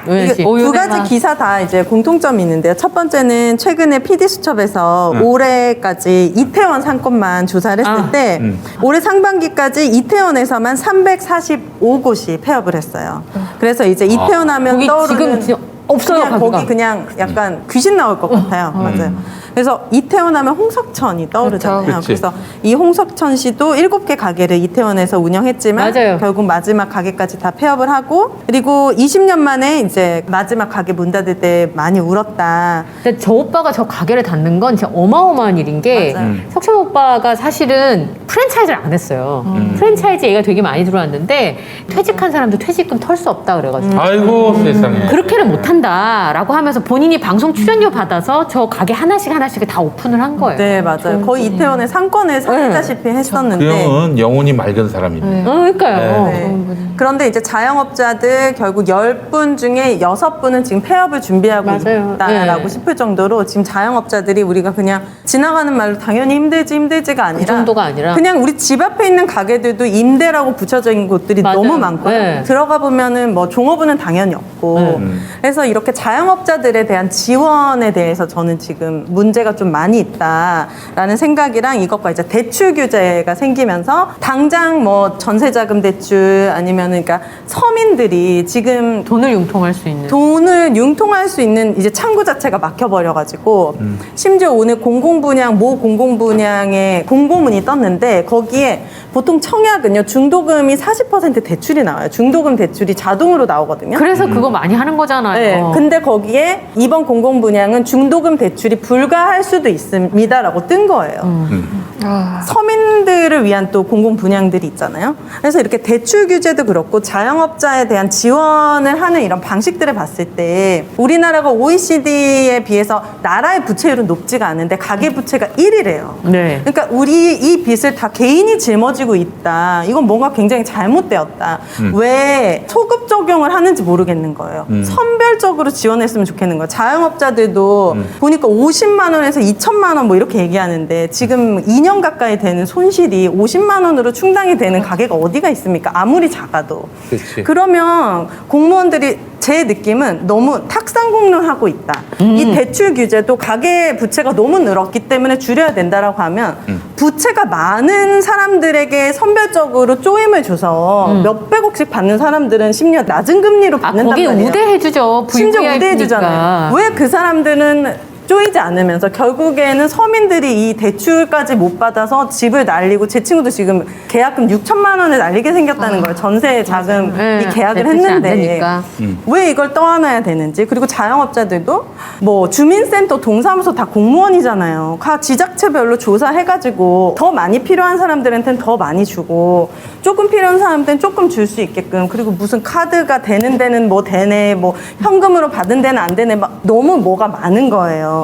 왜 이게 두 가지 기사 다 이제 공통점이 있는데요. 첫 번째는 최근에 PD수첩에서 올해까지 이태원 상권만 조사를 했을 때 올해 상반기까지 이태원에서만 345곳이 폐업을 했어요. 그래서 이제 이태원 하면 거기 떠오르는 지금 없어요, 그냥 가게가. 거기 그냥 약간 귀신 나올 것 같아요. 맞아요. 그래서 이태원 하면 홍석천이 떠오르잖아요. 그렇죠. 그래서 이 홍석천 씨도 7개 가게를 이태원에서 운영했지만 맞아요. 결국 마지막 가게까지 다 폐업을 하고 그리고 20년 만에 이제 마지막 가게 문 닫을 때 많이 울었다. 근데 저 오빠가 저 가게를 닫는 건 진짜 어마어마한 일인 게 맞아요. 석천 오빠가 사실은 프랜차이즈를 안 했어요. 프랜차이즈 얘기가 되게 많이 들어왔는데 퇴직한 사람도 퇴직금 털 수 없다 그래가지고 아이고 세상에. 그렇게는 못한다라고 하면서 본인이 방송 출연료 받아서 저 가게 하나씩 다 오픈을 한 거예요. 네, 맞아요. 거의 이태원의 상권을 살리다시피 했었는데. 그 형은 영혼이 맑은 사람입니다. 그러니까요. 네. 그런데 이제 자영업자들 결국 10분 중에 6분은 지금 폐업을 준비하고 맞아요. 있다라고 네. 싶을 정도로 지금 자영업자들이 우리가 그냥 지나가는 말로 당연히 힘들지가 아니라 정도가 아니라. 그냥 우리 집 앞에 있는 가게들도 임대라고 붙여져 있는 곳들이 맞아요. 너무 많고요. 네. 들어가 보면은 뭐 종업원은 당연히 없고 그래서 이렇게 자영업자들에 대한 지원에 대해서 저는 지금 문제가 좀 많이 있다라는 생각이랑 이것과 이제 대출 규제가 생기면서 당장 뭐 전세자금 대출 아니면은 그러니까 서민들이 지금 돈을 융통할 수 있는. 돈을 융통할 수 있는 이제 창구 자체가 막혀버려가지고 심지어 오늘 공공분양 모 공공분양의 공고문이 떴는데 거기에 보통 청약은요 중도금이 40% 대출이 나와요. 중도금 대출이 자동으로 나오거든요. 그래서 그거 많이 하는 거잖아요. 네, 근데 거기에 이번 공공분양은 중도금 대출이 불가할 수도 있습니다라고 뜬 거예요. 서민들을 위한 또 공공분양들이 있잖아요. 그래서 이렇게 대출 규제도 그렇고 자영업자에 대한 지원을 하는 이런 방식들을 봤을 때 우리나라가 OECD에 비해서 나라의 부채율은 높지가 않은데 가계 부채가 1위래요. 네. 그러니까 우리 이 빚을 다 개인이 짊어지고 있다. 이건 뭔가 굉장히 잘못되었다. 왜 소급 적용을 하는지 모르겠는 거예요. 선별적으로 지원했으면 좋겠는 거예요. 자영업자들도 보니까 50만 원에서 2천만 원 뭐 이렇게 얘기하는데 지금 2년 가까이 되는 손실이 50만 원으로 충당이 되는 가게가 어디가 있습니까? 아무리 작아도. 그치. 그러면 공무원들이 제 느낌은 너무 탁상공론하고 있다. 이 대출 규제도 가계 부채가 너무 늘었기 때문에 줄여야 된다라고 하면 부채가 많은 사람들에게 선별적으로 쪼임을 줘서 몇백억씩 받는 사람들은 심지어 낮은 금리로 받는단 거기 말이에요. 우대해주죠. 심지어 VVIP 니까. 우대해주잖아요. 왜 그 사람들은 쪼이지 않으면서 결국에는 서민들이 이 대출까지 못 받아서 집을 날리고 제 친구도 지금 계약금 6천만 원을 날리게 생겼다는 거예요. 전세 자금 네, 이 계약을 대출이 안 했는데 되니까. 왜 이걸 떠안아야 되는지 그리고 자영업자들도 뭐 주민센터 동사무소 다 공무원이잖아요. 각 지자체별로 조사해가지고 더 많이 필요한 사람들한테는 더 많이 주고 조금 필요한 사람들은 조금 줄 수 있게끔 그리고 무슨 카드가 되는 데는 뭐 되네 뭐 현금으로 받은 데는 안 되네 막 너무 뭐가 많은 거예요.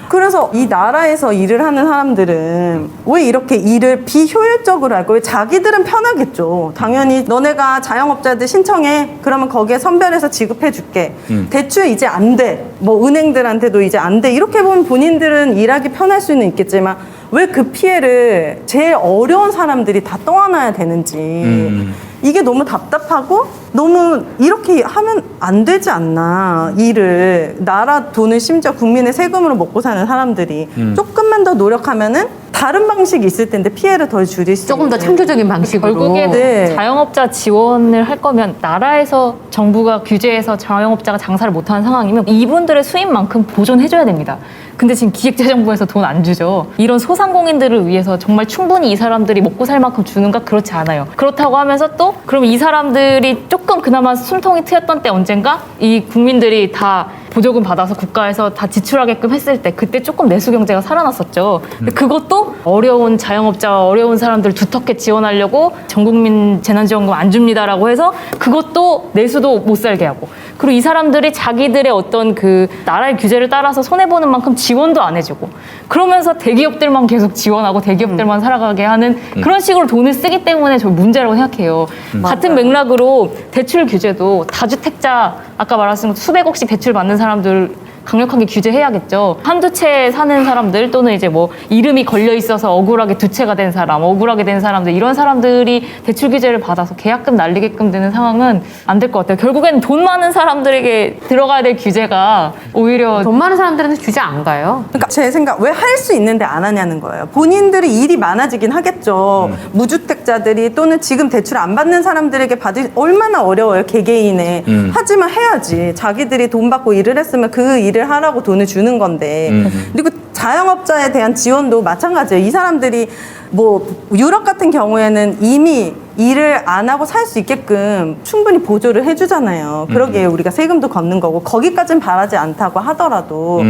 그래서 이 나라에서 일을 하는 사람들은 왜 이렇게 일을 비효율적으로 할까? 왜 자기들은 편하겠죠. 당연히 너네가 자영업자들 신청해. 그러면 거기에 선별해서 지급해 줄게. 대출 이제 안 돼. 뭐 은행들한테도 이제 안 돼. 이렇게 보면 본인들은 일하기 편할 수는 있겠지만 왜 그 피해를 제일 어려운 사람들이 다 떠안아야 되는지 이게 너무 답답하고 너무 이렇게 하면 안 되지 않나 일을 나라 돈을 심지어 국민의 세금으로 먹고 사는 사람들이 조금만 더 노력하면은 다른 방식이 있을 텐데 피해를 덜 줄일 수 조금 더 있는. 창조적인 방식으로. 결국에는 네. 자영업자 지원을 할 거면 나라에서 정부가 규제해서 자영업자가 장사를 못하는 상황이면 이분들의 수입만큼 보존해줘야 됩니다. 근데 지금 기획재정부에서 돈 안 주죠. 이런 소상공인들을 위해서 정말 충분히 이 사람들이 먹고 살 만큼 주는가? 그렇지 않아요. 그렇다고 하면서 또 그럼 이 사람들이 조금 그나마 숨통이 트였던 때 언젠가 이 국민들이 다 보조금 받아서 국가에서 다 지출하게끔 했을 때 그때 조금 내수 경제가 살아났었죠. 근데 그것도 어려운 자영업자, 어려운 사람들 두텁게 지원하려고 전국민 재난지원금 안 줍니다라고 해서 그것도 내수도 못 살게 하고 그리고 이 사람들이 자기들의 어떤 그 나라의 규제를 따라서 손해보는 만큼 지원도 안 해주고 그러면서 대기업들만 계속 지원하고 대기업들만 살아가게 하는 그런 식으로 돈을 쓰기 때문에 저 문제라고 생각해요. 같은 맥락으로 대출 규제도 다주택자 아까 말하신 수백억씩 대출 받는 사람들 강력하게 규제해야겠죠. 한두 채 사는 사람들 또는 이제 뭐 이름이 걸려 있어서 억울하게 두 채가 된 사람, 억울하게 된 사람들 이런 사람들이 대출 규제를 받아서 계약금 날리게끔 되는 상황은 안 될 것 같아요. 결국엔 돈 많은 사람들에게 들어가야 될 규제가 오히려 돈 많은 사람들은 규제 안 가요. 그러니까 제 생각 왜 할 수 있는데 안 하냐는 거예요. 본인들이 일이 많아지긴 하겠죠. 무주택자들이 또는 지금 대출 안 받는 사람들에게 받을 얼마나 어려워요 개개인에. 하지만 해야지. 자기들이 돈 받고 일을 했으면 그 일을 하라고 돈을 주는 건데. 그리고 자영업자에 대한 지원도 마찬가지예요. 이 사람들이 뭐 유럽 같은 경우에는 이미 일을 안 하고 살 수 있게끔 충분히 보조를 해주잖아요. 그러기에 우리가 세금도 걷는 거고 거기까지는 바라지 않다고 하더라도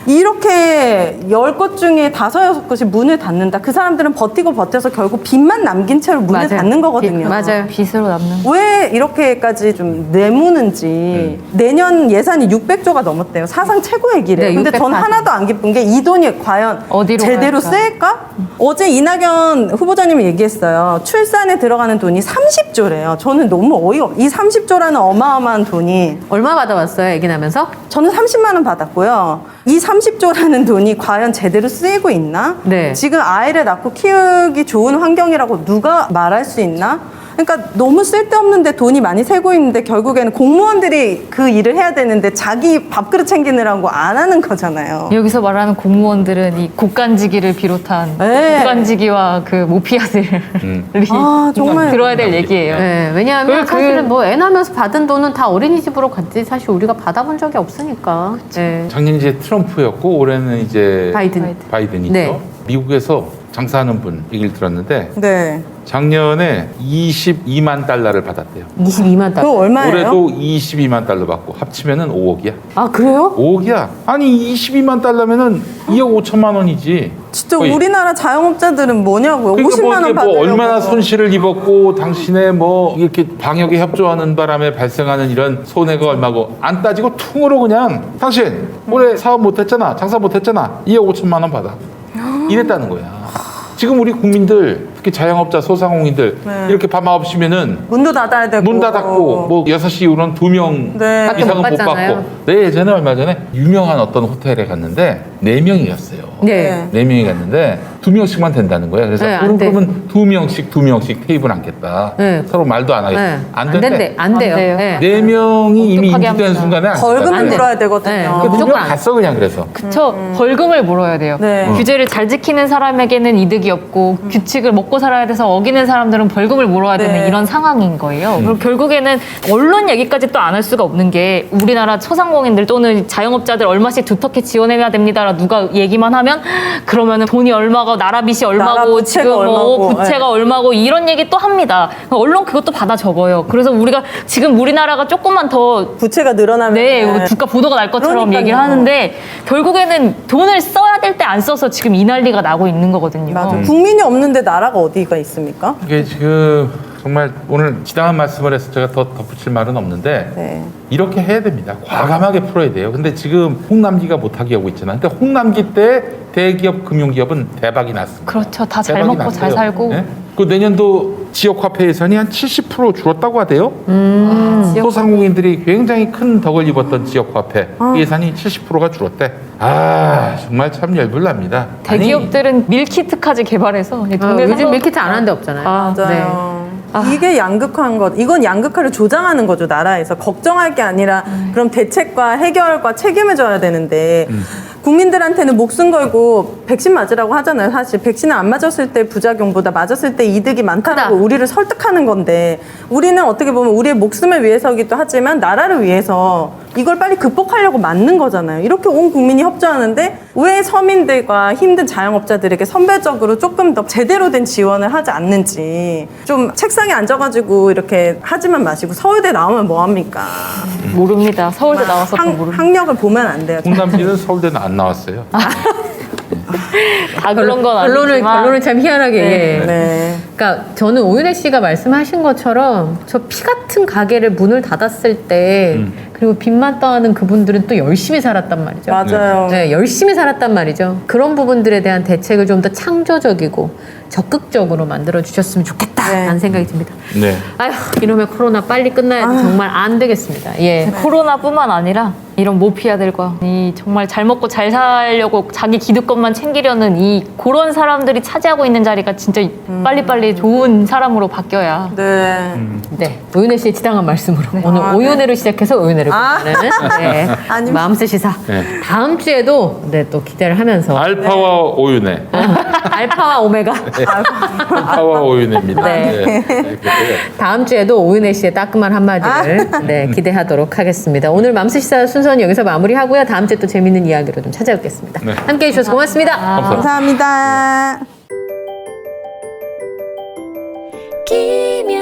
이렇게 10곳 중에 5, 6곳이 문을 닫는다. 그 사람들은 버티고 버텨서 결국 빚만 남긴 채로 문을 맞아요. 닫는 거거든요. 맞아요. 빚으로 남는 왜 이렇게까지 좀 내무는지 내년 예산이 600조가 넘었대요. 사상 최고액이래요. 네, 근데 전 640. 하나도 안 기쁜 게 이 돈이 과연 어디로 제대로 갈까? 쓸까? 어제 이낙연 후보자님이 얘기했어요. 출산에 들어가는 돈이 30조래요. 저는 너무 이 30조라는 어마어마한 돈이 얼마 받아왔어요, 애기 나면서? 저는 30만 원 받았고요. 이 30조라는 돈이 과연 제대로 쓰이고 있나? 네. 지금 아이를 낳고 키우기 좋은 환경이라고 누가 말할 수 있나? 그러니까 너무 쓸데없는데 돈이 많이 새고 있는데 결국에는 공무원들이 그 일을 해야 되는데 자기 밥그릇 챙기느라고 안 하는 거잖아요. 여기서 말하는 공무원들은 이 국간지기를 비롯한 네. 국간지기와 그 모피아들이 아, 정말. 들어야 될 얘기예요. 네, 왜냐하면 그- 사실은 뭐 애 낳으면서 받은 돈은 다 어린이집으로 갔지 사실 우리가 받아본 적이 없으니까. 네. 작년 이제 트럼프였고 올해는 이제 바이든. 바이든이죠. 네. 미국에서 장사하는 분 얘기를 들었는데 네. 작년에 22만 달러를 받았대요. 22만 달러. 그거 얼마예요? 올해도 22만 달러 받고 합치면은 5억이야. 아 그래요? 5억이야. 아니 22만 달러면은 2억 5천만 원이지. 진짜 거의. 우리나라 자영업자들은 뭐냐고요? 그러니까 50만 원 이게 받으려고. 얼마나 손실을 입었고 당신의 뭐 이렇게 방역에 협조하는 바람에 발생하는 이런 손해가 얼마고 안 따지고 퉁으로 그냥 당신 올해 사업 못했잖아, 장사 못했잖아, 2억 5천만 원 받아. 이랬다는 거야. 지금 우리 국민들 특히 자영업자 소상공인들 네. 이렇게 밤 9시면은 문도 닫아야 되고. 문 닫았고 뭐 6시 이후로는 2명 네. 밖에 이상은 못 못 받잖아요. 받고 내 예전에 얼마 전에 유명한 어떤 호텔에 갔는데 4명이 갔어요. 네. 4명이 갔는데 2명씩만 된다는 거야. 그래서 네, 안 돼. 그러면 2명씩 테이블 앉겠다. 네. 서로 말도 안 하겠다. 네. 안 된대. 된대. 안 돼요. 안 돼요. 네. 4명이 이미 엄격하게 인지된 합니다. 순간에 안 벌금 된다는 거야. 물어야 되거든요. 네. 그 무조건 2명 안 갔어 그냥 그래서. 그쵸. 벌금을 물어야 돼요. 네. 규제를 잘 지키는 사람에게는 이득이 없고 규칙을 먹고 살아야 돼서 어기는 사람들은 벌금을 물어야 되는 네. 이런 상황인 거예요. 그리고 결국에는 언론 얘기까지 또 안 할 수가 없는 게 우리나라 소상공인들 또는 자영업자들 얼마씩 두텁게 지원해야 됩니다라 누가 얘기만 하면 그러면은 돈이 얼마고 나라 빚이 나라 얼마고 부채가 지금 뭐 얼마고, 부채가 네. 얼마고 이런 얘기 또 합니다. 언론 그것도 받아 적어요. 그래서 우리가 지금 우리나라가 조금만 더 부채가 늘어나면 네, 국가 부도가 날 것처럼 그러니까요. 얘기를 하는데 결국에는 돈을 써야 될 때 안 써서 지금 이 난리가 나고 있는 거거든요. 맞아. 국민이 없는데 나라가 어디가 있습니까? 이게 지금 정말 오늘 지당한 말씀을 해서 제가 더 덧붙일 말은 없는데 네. 이렇게 해야 됩니다. 과감하게 풀어야 돼요. 근데 지금 홍남기가 못하게 하고 있잖아요. 근데 홍남기 때 대기업, 금융기업은 대박이 났습니다. 그렇죠. 다 잘 대박이 먹고 잘 났어요. 살고. 네? 그 내년도 지역화폐 예산이 한 70% 줄었다고 하대요. 소상공인들이 굉장히 큰 덕을 입었던 지역화폐 예산이 70%가 줄었대. 아 정말 참 열불납니다. 대기업들은 밀키트까지 개발해서 이 동네 요즘 상업- 밀키트 안 하는 데 없잖아요. 맞아요. 이게 양극화한 것. 이건 양극화를 조장하는 거죠, 나라에서. 걱정할 게 아니라 그럼 대책과 해결과 책임을 져야 되는데 국민들한테는 목숨 걸고 백신 맞으라고 하잖아요. 사실 백신을 안 맞았을 때 부작용보다 맞았을 때 이득이 많다고 크다. 우리를 설득하는 건데 우리는 어떻게 보면 우리의 목숨을 위해서기도 하지만 나라를 위해서 이걸 빨리 극복하려고 맞는 거잖아요. 이렇게 온 국민이 협조하는데 왜 서민들과 힘든 자영업자들에게 선별적으로 조금 더 제대로 된 지원을 하지 않는지 좀 책상에 앉아가지고 이렇게 하지만 마시고 서울대 나오면 뭐합니까? 모릅니다. 서울대 나와서 또 모릅니다. 학력을 보면 안 돼요. 홍남기는 서울대는 안 나왔어요. 다 그런 건 아니지만 결론을 참 희한하게. 네. 그러니까 저는 오윤혜 씨가 말씀하신 것처럼 저 피 같은 가게를 문을 닫았을 때 그리고 빚만 떠하는 그분들은 또 열심히 살았단 말이죠. 맞아요. 네, 열심히 살았단 말이죠. 그런 부분들에 대한 대책을 좀 더 창조적이고 적극적으로 만들어 주셨으면 좋겠다라는 네. 생각이 듭니다. 네. 아휴, 이놈의 코로나 빨리 끝나야지 정말 안 되겠습니다. 예. 코로나뿐만 아니라 이런 모피아들과 이 정말 잘 먹고 잘 살려고 자기 기득권만 챙기려는 이 그런 사람들이 차지하고 있는 자리가 진짜 빨리빨리 좋은 사람으로 바뀌어야. 네. 네, 오윤혜 씨의 지당한 말씀으로 오늘 아, 네. 오윤혜로 시작해서 오윤혜를 끝내는 네, 아닙니다. 마음새 시사. 네. 다음 주에도 네, 또 기대를 하면서 알파와 오윤회. 알파와 오메가. 알파와 오윤회입니다. 네. 그렇고요. 다음 주에도 오윤혜 씨의 따끔한 한마디를 네, 기대하도록 하겠습니다. 오늘 맘스 시사 순서는 여기서 마무리하고요. 다음 주에 또 재밌는 이야기로 좀 찾아뵙겠습니다. 네. 함께해 주셔서 고맙습니다. 감사합니다. 감사합니다. 김현